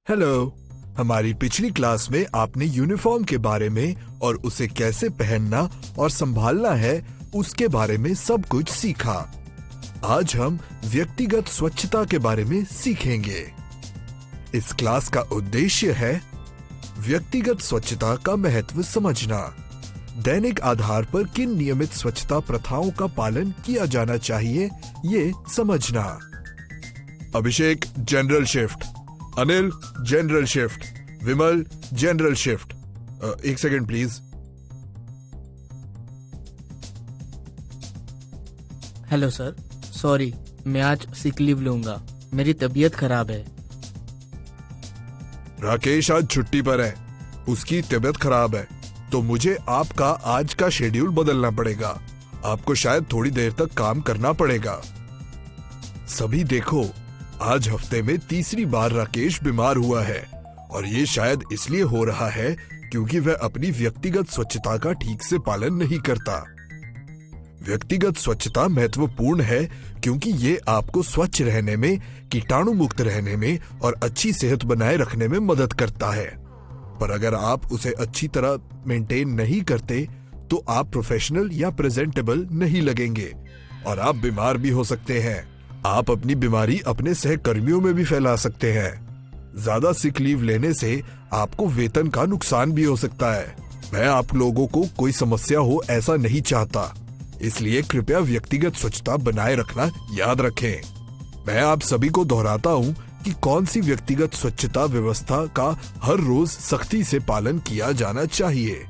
Hello. हमारी पिछली class में आपने यूनिफॉर्म के बारे में और उसे कैसे पहनना और संभालना है उसके बारे में सब कुछ सीखा। आज हम व्यक्तिगत स्वच्छता के बारे में सीखेंगे। इस क्लास का उद्देश्य है व्यक्तिगत स्वच्छता का महत्व समझना, दैनिक आधार पर किन नियमित स्वच्छता प्रथाओं का पालन किया जाना चाहिए ये समझना। Abhishek general shift, Anil general shift, Vimal general shift. एक second please. Hello sir, sorry मैं आज सिक लीव लूंगा, मेरी तबीयत खराब है। राकेश आज छुट्टी पर है, उसकी तबीयत खराब है, तो मुझे आपका आज का शेड्यूल बदलना पड़ेगा। आपको शायद थोड़ी देर तक काम करना पड़ेगा। सभी देखो, आज हफ्ते में तीसरी बार राकेश बीमार हुआ है और ये शायद इसलिए हो रहा है क्योंकि वह अपनी व्यक्तिगत स्वच्छता का ठीक से पालन नहीं करता। व्यक्तिगत स्वच्छता महत्वपूर्ण है क्योंकि ये आपको स्वच्छ रहने में, कीटाणु मुक्त रहने में और अच्छी सेहत बनाए रखने में मदद करता है। पर अगर आप उसे अच्छी तरह मेंटेन नहीं करते तो आप प्रोफेशनल या प्रेजेंटेबल नहीं लगेंगे और आप बीमार भी हो सकते हैं। आप अपनी बीमारी अपने सहकर्मियों में भी फैला सकते हैं। ज्यादा सिक लीव लेने से आपको वेतन का नुकसान भी हो सकता है। मैं आप लोगों को कोई समस्या हो ऐसा नहीं चाहता, इसलिए कृपया व्यक्तिगत स्वच्छता बनाए रखना याद रखें। मैं आप सभी को दोहराता हूँ कि कौन सी व्यक्तिगत स्वच्छता व्यवस्था का हर रोज सख्ती से पालन किया जाना चाहिए।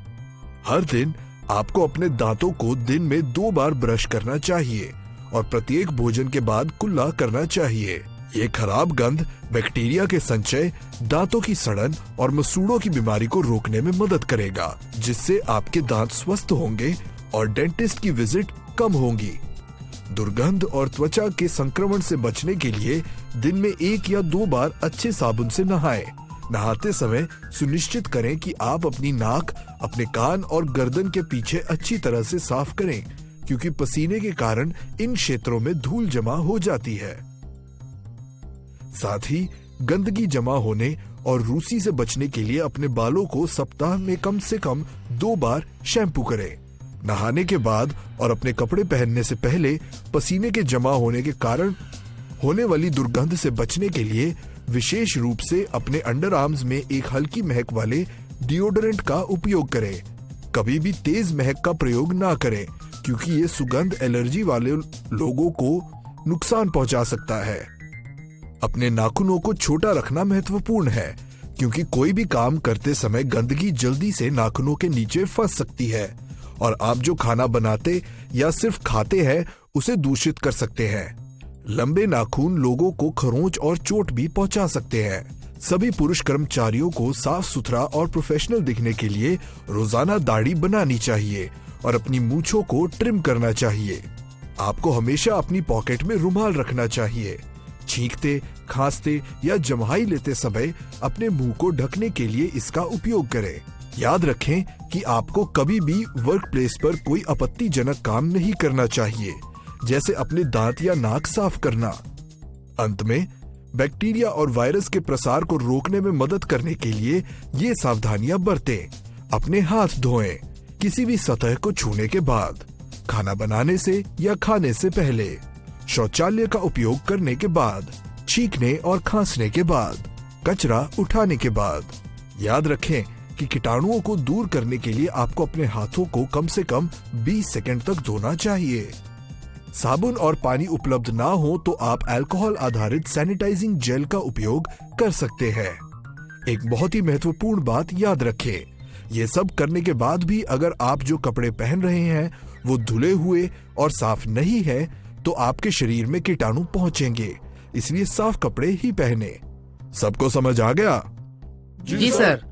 हर दिन आपको अपने दांतों को दिन में 2 बार ब्रश करना चाहिए और प्रत्येक भोजन के बाद कुल्ला करना चाहिए। ये खराब गंध, बैक्टीरिया के संचय, दांतों की सड़न और मसूड़ों की बीमारी को रोकने में मदद करेगा, जिससे आपके दांत स्वस्थ होंगे और डेंटिस्ट की विजिट कम होंगी। दुर्गंध और त्वचा के संक्रमण से बचने के लिए दिन में 1 या 2 बार अच्छे साबुन से नहाएं। नहाते समय सुनिश्चित करें कि आप अपनी नाक, अपने कान और गर्दन के पीछे अच्छी तरह से साफ करें, क्योंकि पसीने के कारण इन क्षेत्रों में धूल जमा हो जाती है। साथ ही गंदगी जमा होने और रूसी से बचने के लिए अपने बालों को सप्ताह में कम से कम 2 बार शैम्पू करें। नहाने के बाद और अपने कपड़े पहनने से पहले पसीने के जमा होने के कारण होने वाली दुर्गंध से बचने के लिए विशेष रूप से अपने अंडर आर्म्स में एक हल्की महक वाले डिओडोरेंट का उपयोग करें। कभी भी तेज महक का प्रयोग ना करें, क्योंकि ये सुगंध एलर्जी वाले लोगों को नुकसान पहुंचा सकता है। अपने नाखूनों को छोटा रखना महत्वपूर्ण है, क्योंकि कोई भी काम करते समय गंदगी जल्दी से नाखूनों के नीचे फंस सकती है और आप जो खाना बनाते या सिर्फ खाते हैं उसे दूषित कर सकते हैं। लंबे नाखून लोगों को खरोंच और चोट भी पहुंचा सकते हैं। सभी पुरुष कर्मचारियों को साफ सुथरा और प्रोफेशनल दिखने के लिए रोजाना दाढ़ी बनानी चाहिए और अपनी मूंछों को ट्रिम करना चाहिए। आपको हमेशा अपनी पॉकेट में रुमाल रखना चाहिए। छींकते, खांसते या जम्हाई लेते समय अपने मुंह को ढकने के लिए इसका उपयोग करें। याद रखें कि आपको कभी भी वर्क प्लेस पर कोई आपत्तिजनक काम नहीं करना चाहिए, जैसे अपने दांत या नाक साफ करना। अंत में बैक्टीरिया और वायरस के प्रसार को रोकने में मदद करने के लिए ये सावधानियां बरतें। अपने हाथ धोएं किसी भी सतह को छूने के बाद, खाना बनाने से या खाने से पहले, शौचालय का उपयोग करने के बाद, छींकने और खांसने के बाद, कचरा उठाने के बाद। याद रखें कि कीटाणुओं को दूर करने के लिए आपको अपने हाथों को कम से कम 20 सेकंड तक धोना चाहिए। साबुन और पानी उपलब्ध ना हो तो आप अल्कोहल आधारित सैनिटाइजिंग जेल का उपयोग कर सकते हैं। एक बहुत ही महत्वपूर्ण बात याद रखें, ये सब करने के बाद भी अगर आप जो कपड़े पहन रहे हैं वो धुले हुए और साफ नहीं है तो आपके शरीर में कीटाणु पहुंचेंगे, इसलिए साफ कपड़े ही पहने। सबको समझ आ गया? जी सर।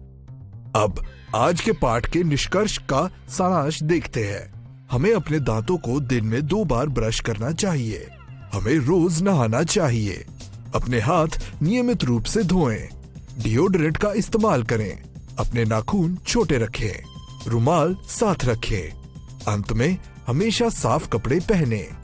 अब आज के पाठ के निष्कर्ष का सारांश देखते हैं। हमें अपने दांतों को दिन में 2 बार ब्रश करना चाहिए। हमें रोज नहाना चाहिए। अपने हाथ नियमित रूप से धोएं। डिओडोरेंट का इस्तेमाल करें। अपने नाखून छोटे रखें। रुमाल साथ रखें। अंत में हमेशा साफ कपड़े पहनें।